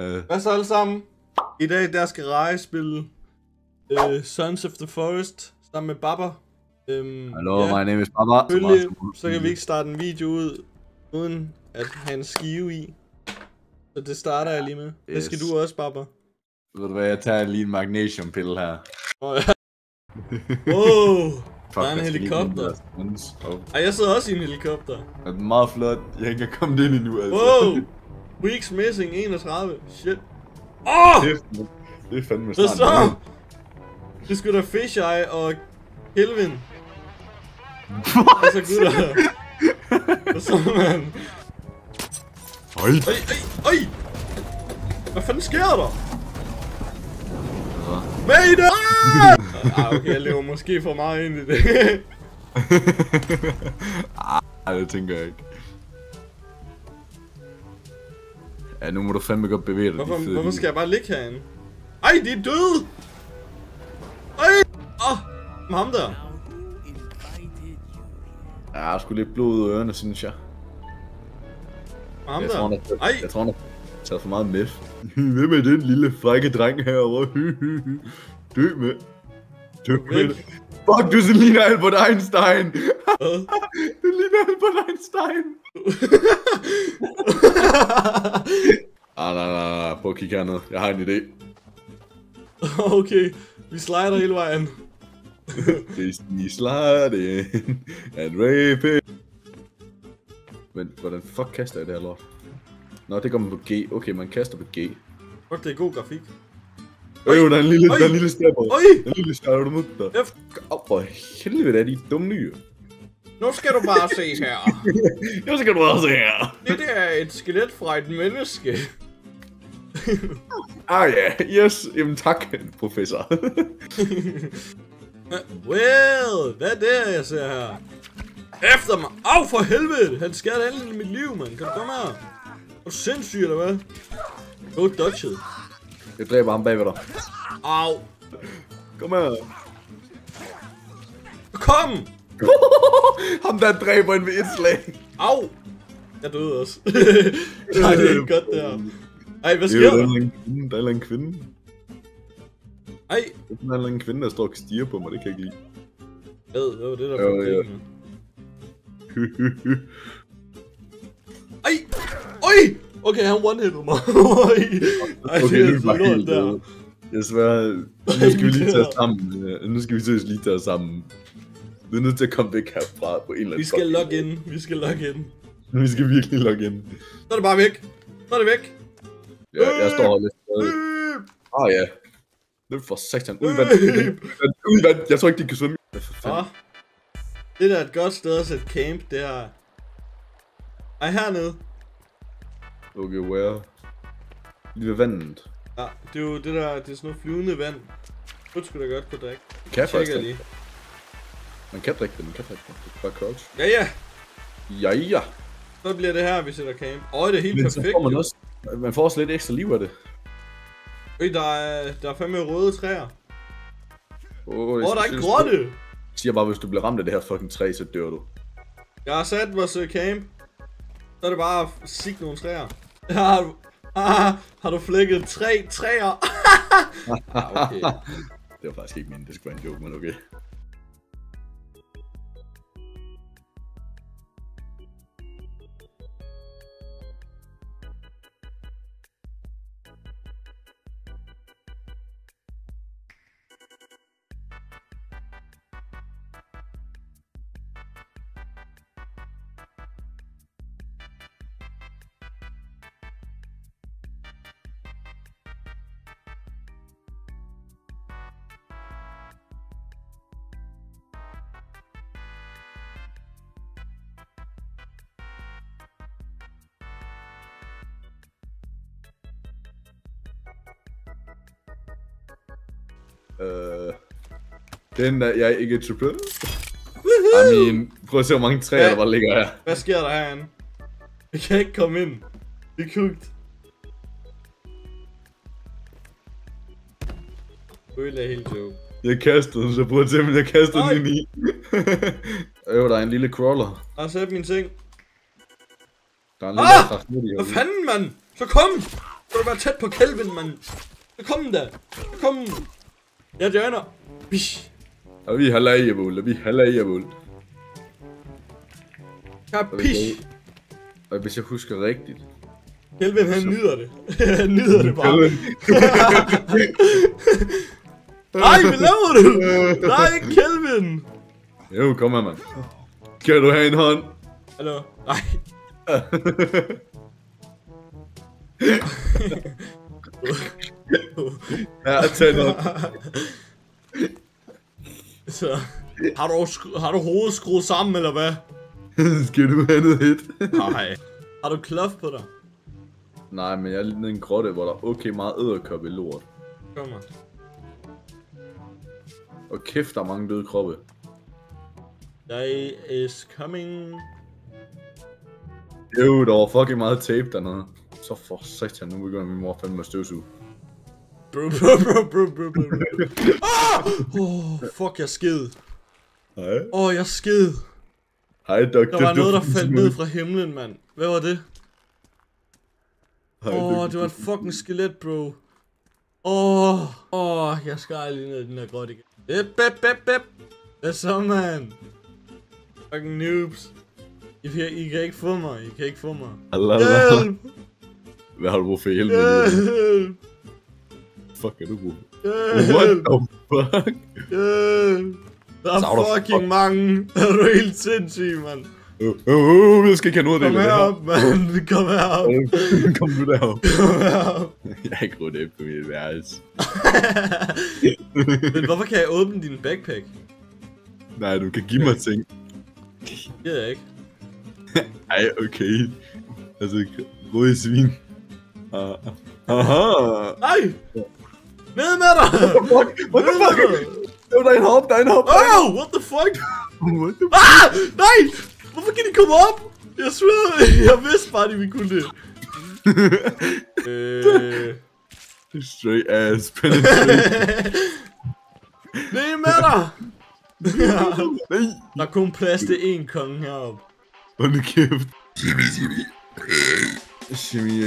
Hvad så alle sammen? I dag der skal Rai spille Sons of the Forest sammen med Baba. Hallo, my name is Baba. Selvfølgelig, så kan vi ikke starte en video ud uden at have en skive i. Så det starter jeg lige med. Det skal du også, Baba. Ved du hvad, jeg tager lige en magnesiumpille her. Wow, der er en helikopter. Ej, jeg sidder også i en helikopter. Det er meget flot. Jeg har ikke kommet ind endnu, altså. Wow! Weeks missing 31. Shit. Åh! Det er fandme snart. Så! Det skulle da Fisheye og Kelvin. Altså gutter. Hvad så, man? Oj! Oj! Hvad fanden sker der? Mayday! Okay, jeg lever måske for meget ind i det. Ej, det tænker jeg ikke. Ja, nu må du fandme godt bevæge dig. Hvorfor skal jeg bare ligge herinde? Ej, de er døde! Ej! Med ham der. Ja, jeg har sgu lidt blod ud af ørerne, synes jeg. Med ham der. Jeg tror, han har taget for meget meth. Hvem er den lille frække dreng herovre? Dø med. Fuck, du ligner Albert Einstein. Du ligner Albert Einstein. Nej. Prøv at kigge hernede. Jeg har en idé. Okay, vi slider hele vejen. Vi slider in and rape it. Men hvordan fuck kaster jeg det her lort? Nå, det går man på G. Okay, man kaster på G. Fuck, det er god grafik. Der er en lille stabber. Oj! En lille stabber, du mutter. For helvede er de dumme nye. Nu skal du bare se her. Nu skal du bare se her. Det er et skelet fra et menneske. Ja, yes. Jamen tak, professor. Well, hvad er det, jeg ser her? Efter mig! Au, for helvede! Han skærte alt i mit liv, mand. Kan du komme her? Er du sindssyg, eller hvad? Go dodget. Jeg dræber ham bagved dig. Au! Kom her. Kom! Ham der dræber en ved et slag. Au! Jeg døde også. Nej, det er ikke godt det her. Ej, hvad sker der? Der er en kvinde. Ej! Der er en kvinde, der står og stiger på mig. Det kan jeg ikke lide. Hvad var det der for en kvinde? Ej! Oj! Okay, han one-hittede mig. Ej, okay, det er så lort der. Jeg svær, nu skal vi lige tage os sammen. Nu skal vi seriøst lige tage os sammen. Du er nødt til at komme væk herfra på en eller anden. Vi skal logge ind. Vi skal virkelig logge ind. Så er det bare væk. Så er det væk. Ja, jeg står lidt stadig. Ja. Løb for satan. Udvand. Jeg tror ikke, de kan svømme. Det der er et godt sted at sætte camp, det er... Ej, hernede. Okay, where? Lige ved vandet. Ja, det er jo det der, det er sådan noget flyvende vand. Det skulle da godt kunne drikke. Kan faktisk lige. Man kan drikke det, man kan drikke det. Det er bare crouch. Ja. Så bliver det her, vi sætter camp. Det er helt perfekt. Så får man også, man får også lidt ekstra liv af det. Der er fandme røde træer. Der er ikke grotte! Jeg siger bare, hvis du bliver ramt af det her fucking træ, så dør du. Jeg har sat vores camp. Så er det bare at sigte nogle træer. Har du flækket 3 træer? Okay. Det var faktisk ikke meningen, det skulle være en joke, men okay. Den der, jeg er ikke et triple. Prøv at se, hvor mange træer der bare ligger her. Hvad sker der herinde? Jeg kan ikke komme ind. Det er kugt. Føler helt joke. Jeg kastede den, så prøv at se, men jeg kastede den ind i. Der er en lille crawler. Jeg har sat mine ting. Der er en lille kraft midt i. Hvad fanden, mand? Så kom! Så du være tæt på Kelvin, mand. Kom da. Kom. Jeg joiner. Bish. Og vi har lejebål. Kapish. Og hvis jeg husker rigtigt. Kelvin, han nyder det. Han nyder det bare. Nej, hvad laver du? Nej, ikke Kelvin. Jo, kom her, mand. Kan du have en hånd? Hallo? Nej. Ja, tag noget. Så, har du hovedet skruet sammen, eller hvad? Skal du have noget hit? Nej. Har du kluff på dig? Nej, men jeg er lidt nede i en grotte, hvor der er okay meget edderkop i lort. Kom her. Og kæft, der er mange døde kroppe. Day is coming. Jo, der var fucking meget tape dernede. Så for satan, nu begynder min mor fandme at støvsuge. Bro. Fuck, jeg sked. Hej. Jeg sked. Hej, doktor. Der var noget, der faldt ned fra himlen, mand. Hvad var det? Det var et fucking skelet, bro. Jeg skal aldrig ned i den her grotte igen. Bep. Hvad så, man? Fucking noobs. I kan ikke få mig, Hjælp! Hvad har du brug for hjælp med? Hjælp! Fuck er du brug? Hjælp! What the fuck? Hjælp! Der er fucking mange. Er du helt sindssyg, mand? Jeg skal ikke have noget af det. Kom herop, mand. Kom herop. Kom du derop. Kom herop. Jeg har ikke råd af på mit værelse. Men hvorfor kan jeg åbne din backpack? Nej, du kan give mig ting. Det ved jeg ikke. Ej, okay. Altså, røde svin. Aha. Ej! Ned med dig! What the fuck? Jo, der er en hop. Oh, what the fuck? What the Ah! Nej! Hvorfor kan de komme op? Jeg sveder, jeg vidste bare, at de ville kunne det. Straight ass penetration. Nej med dig! Nej. Der er kun plads til én konge heroppe. Hold nu kæft. Shimmy.